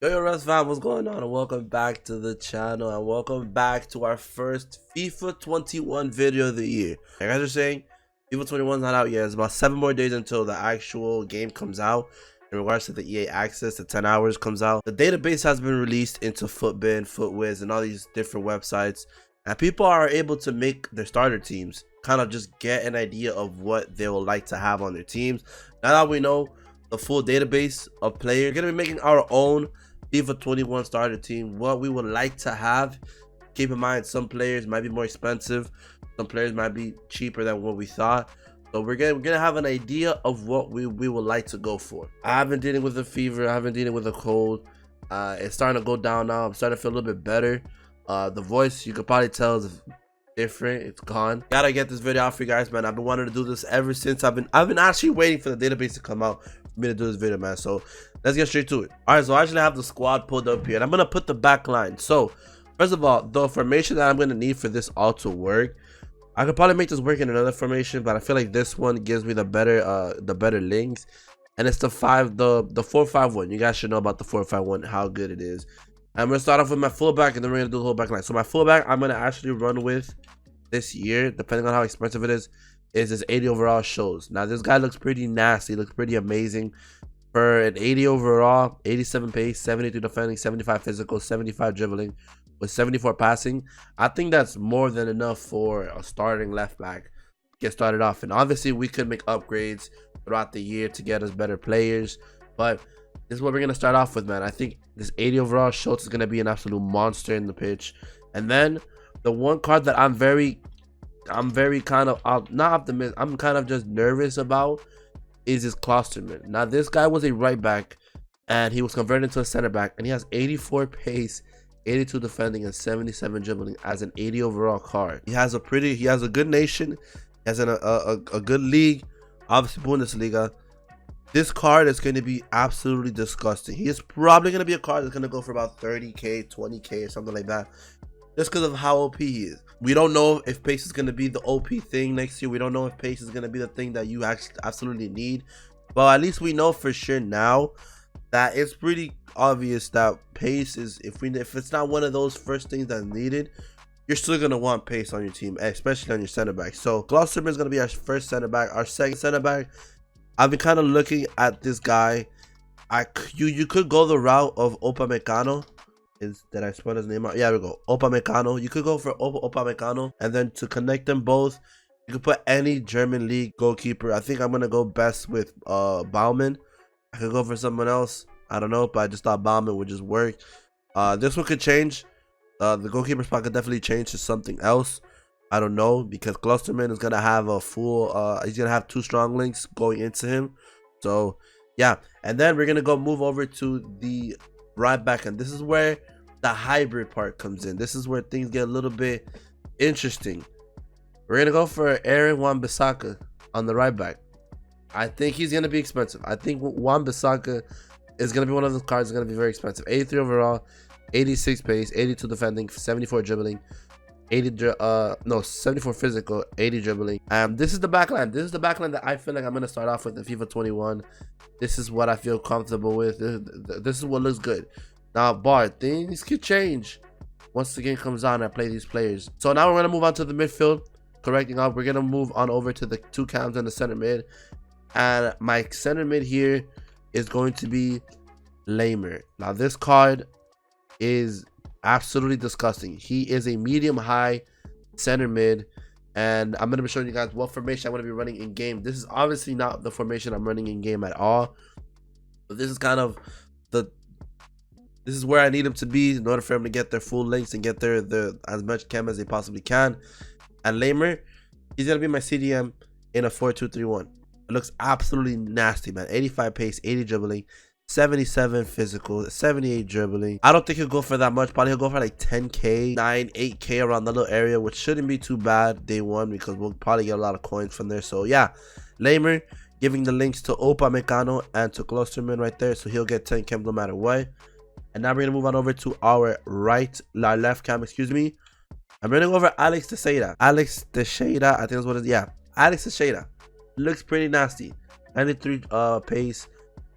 Yo, Rest fam, what's going on? And welcome back to the channel, and welcome back to our first FIFA 21 video of the year. Like I was saying, FIFA 21 is not out yet. It's about 7 more days until the actual game comes out. In regards to the EA access, the 10 hours comes out. The database has been released into Footbin, Footwiz, and all these different websites, and people are able to make their starter teams, kind of just get an idea of what they would like to have on their teams. Now that we know the full database of players, we're gonna be making our own FIFA 21 starter team, what we would like to have. Keep in mind, some players might be more expensive, some players might be cheaper than what we thought. So we're gonna have an idea of what we would like to go for. I haven't dealing with a fever, I haven't dealing with a cold. It's starting to go down now. I'm starting to feel a little bit better. The voice, you could probably tell, is different. It's gone. Gotta get this video out for you guys, man. I've been wanting to do this ever since. I've been actually waiting for the database to come out for me to do this video, man. So let's get straight to it. All right, so I actually have the squad pulled up here, and I'm gonna put the back line. So first of all, the formation that I'm gonna need for this all to work, I could probably make this work in another formation, but I feel like this one gives me the better links, and it's the 4-5-1. You guys should know about the 4-5-1, how good it is. I'm gonna start off with my fullback, and then we're gonna do the whole back line. So my fullback, I'm gonna actually run with this year, depending on how expensive it is this 80 overall shows. Now this guy looks pretty nasty, looks pretty amazing. For an 80 overall, 87 pace, 72 defending, 75 physical, 75 dribbling, with 74 passing, I think that's more than enough for a starting left back to get started off. And obviously we could make upgrades throughout the year to get us better players, but this is what we're gonna start off with, man. I think this 80 overall Schultz is gonna be an absolute monster in the pitch. And then the one card that I'm very kind of not optimistic, I'm kind of just nervous about is his Klosterman. Now this guy was a right back, and he was converted into a center back, and he has 84 pace, 82 defending, and 77 dribbling as an 80 overall card. He has a good nation, he has a good league, obviously Bundesliga. This card is going to be absolutely disgusting. He is probably going to be a card that's going to go for about 30k, 20k, or something like that, just because of how OP he is. We don't know if pace is going to be the OP thing next year. We don't know if pace is going to be the thing that you actually absolutely need. But at least we know for sure now that it's pretty obvious that pace is, if it's not one of those first things that's needed, you're still going to want pace on your team, especially on your center back. So Klosterman is going to be our first center back. Our second center back, I've been kind of looking at this guy. You could go the route of Upamecano. Did I spell his name out? Yeah, we go. Upamecano. You could go for Upamecano, and then to connect them both, you could put any German league goalkeeper. I think I'm gonna go best with Baumann. I could go for someone else. I don't know, but I just thought Baumann would just work. This one could change. The goalkeeper spot could definitely change to something else. I don't know, because Klosterman is gonna have a full. He's gonna have 2 strong links going into him. So yeah, and then we're gonna move over to the right back, and this is where the hybrid part comes in. This is where things get a little bit interesting. We're gonna go for Aaron Wan-Bissaka on the right back. I think he's gonna be expensive. I think Wan-Bissaka is gonna be one of those cards that's gonna be very expensive. 83 overall, 86 pace, 82 defending, 74 dribbling, 74 physical, 80 dribbling. This is the back line. This is the back line that I feel like I'm gonna start off with in FIFA 21. This is what I feel comfortable with. This is what looks good. Now, things could change once the game comes on and I play these players. So now we're gonna move on to the midfield. Correcting up, we're gonna move on over to the 2 cams and the center mid. And my center mid here is going to be Lamer. Now this card is absolutely disgusting. He is a medium high center mid, and I'm going to be showing you guys what formation I'm going to be running in game. This is obviously not the formation I'm running in game at all, but this is kind of this is where I need him to be in order for him to get their full links and get their as much chem as they possibly can. And Lamer, he's going to be my CDM in a 4-2-3-1. It looks absolutely nasty, man. 85 pace, 80 dribbling, 77 physical, 78 dribbling. I don't think he'll go for that much. Probably he'll go for like 10k, 8k around that little area, which shouldn't be too bad day one, because we'll probably get a lot of coins from there. So yeah, Lamer giving the links to Upamecano and to Klosterman right there, so he'll get 10 chem no matter what. And now we're gonna move on over to our left cam, excuse me. I'm gonna go over Alex Teixeira. I think that's what it is. Yeah, Alex Teixeira looks pretty nasty. 93 pace,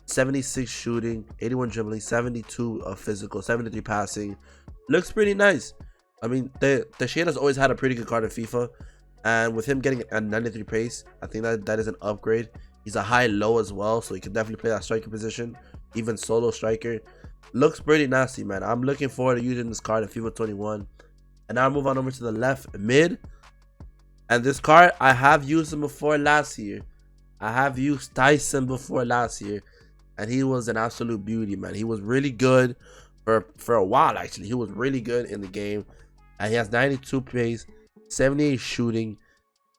76 shooting, 81 dribbling, 72 physical, 73 passing. Looks pretty nice. I mean, Teixeira's always had a pretty good card in FIFA, and with him getting a 93 pace, I think that is an upgrade. He's a high-low as well, so he can definitely play that striker position, even solo striker. Looks pretty nasty, man. I'm looking forward to using this card in FIFA 21. And now I move on over to the left mid. And this card, I have used him before last year. I have used Tyson before last year. And he was an absolute beauty, man. He was really good for a while, actually. He was really good in the game. And he has 92 pace, 78 shooting,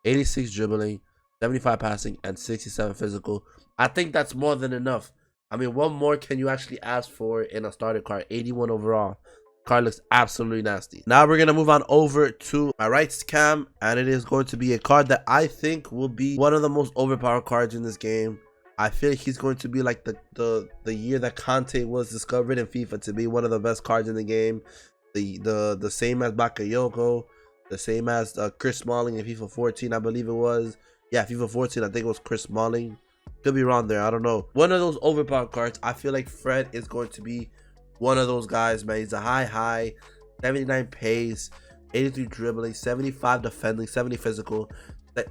86 dribbling, 75 passing, and 67 physical. I think that's more than enough. I mean, what more can you actually ask for in a starter card? 81 overall. Card looks absolutely nasty. Now we're gonna move on over to my right cam, and it is going to be a card that I think will be one of the most overpowered cards in this game. I feel like he's going to be like the year that Conte was discovered in FIFA to be one of the best cards in the game. The same as Bakayoko, the same as Chris Smalling in FIFA 14, I believe it was. Yeah, FIFA 14, I think it was Chris Smalling. Could be wrong there, I don't know. One of those overpowered cards. I feel like Fred is going to be one of those guys, man. He's a high, 79 pace, 83 dribbling, 75 defending, 70 physical.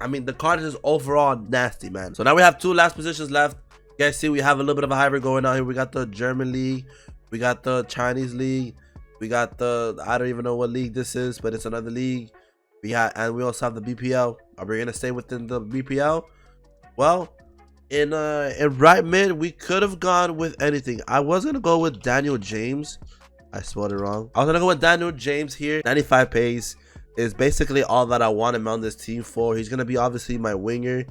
I mean, the card is overall nasty, man. So now we have two last positions left. You guys see we have a little bit of a hybrid going on here. We got the German league, we got the Chinese league, we got the, I don't even know what league this is, but it's another league. And we also have the BPL. Are we gonna stay within the BPL? Well, in right mid, we could have gone with anything. I was gonna go with Daniel James. I spelled it wrong. I was gonna go with Daniel James here. 95 pace is basically all that I want him on this team for. He's gonna be obviously my winger,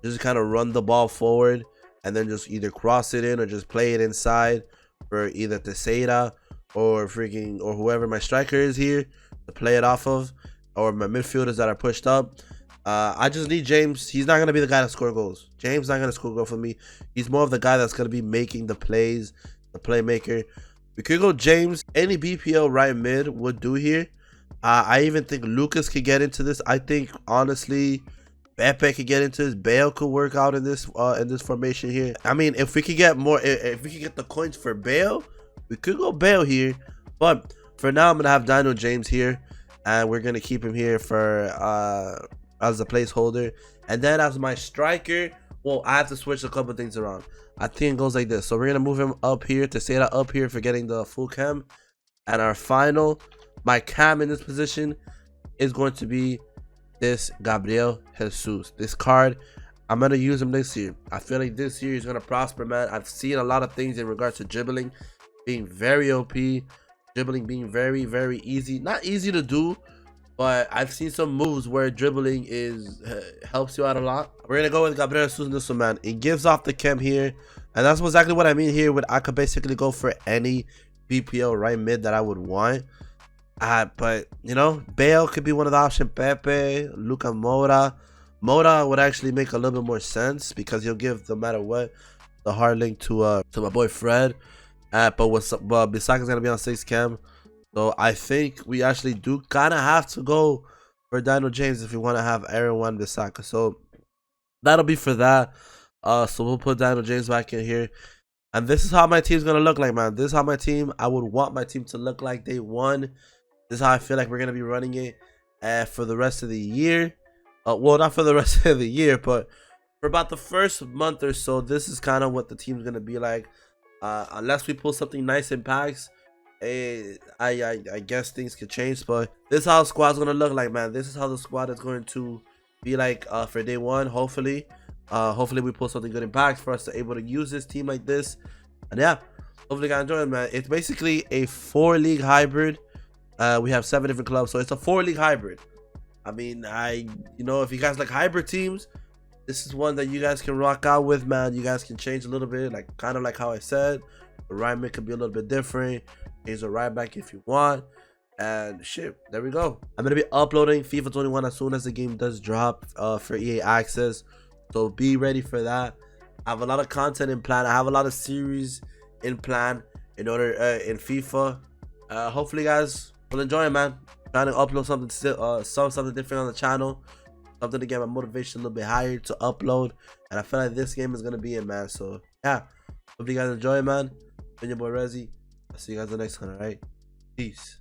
just kind of run the ball forward and then just either cross it in or just play it inside for either Teixeira or whoever my striker is here to play it off of, or my midfielders that are pushed up. I just need James. He's not going to be the guy to score goals. James not going to score goals for me. He's more of the guy that's going to be making the plays, the playmaker. We could go James. Any BPL right mid would do here. I even think Lucas could get into this. I think, honestly, Pepe could get into this. Bale could work out in this formation here. I mean, if we could get more, if we could get the coins for Bale, we could go Bale here. But for now, I'm going to have Daniel James here. And we're going to keep him here for as a placeholder. And then as my striker, well, I have to switch a couple things around. I think it goes like this. So we're going to move him up here to say that up here for getting the full cam. And our final, my cam in this position is going to be this Gabriel Jesus. This card, I'm going to use him this year. I feel like this year he's going to prosper, man. I've seen a lot of things in regards to dribbling being very OP. Dribbling being very, very easy. Not easy to do, but I've seen some moves where dribbling is helps you out a lot. We're going to go with Gabriel Jesus in this one, man. It gives off the chem here. And that's exactly what I mean here. I could basically go for any BPL right mid that I would want. But, you know, Bale could be one of the options. Pepe, Luka Moura. Moura would actually make a little bit more sense because he'll give, no matter what, the hard link to my boy Fred. But Bissaka's going to be on 6 cam. So I think we actually do kind of have to go for Daniel James if we want to have Aaron Wan-Bissaka. So that'll be for that. So we'll put Daniel James back in here. And this is how my team's going to look like, man. This is how my team, I would want my team to look like day one. This is how I feel like we're going to be running it for the rest of the year. Well, not for the rest of the year, but for about the first month or so, this is kind of what the team's going to be like. Unless we pull something nice in packs, I guess things could change. But this is how the squad's gonna look like, man. This is how the squad is going to be like for day one. Hopefully we pull something good in packs for us to able to use this team like this. And yeah, hopefully you guys enjoy it, man. It's basically a 4-league hybrid. We have 7 different clubs, so it's a 4-league hybrid. I mean, you know, if you guys like hybrid teams, this is one that you guys can rock out with, man. You guys can change a little bit, like kind of like how I said. The right mid could be a little bit different. Change the right back if you want. And shit, there we go. I'm going to be uploading FIFA 21 as soon as the game does drop for EA Access. So be ready for that. I have a lot of content in plan. I have a lot of series in plan in order in FIFA. Hopefully you guys will enjoy it, man. Trying to upload something different on the channel. Something to get my motivation a little bit higher to upload. And I feel like this game is going to be it, man. So, yeah. Hope you guys enjoy, man. Been your boy Rezi. I'll see you guys the next one, alright? Peace.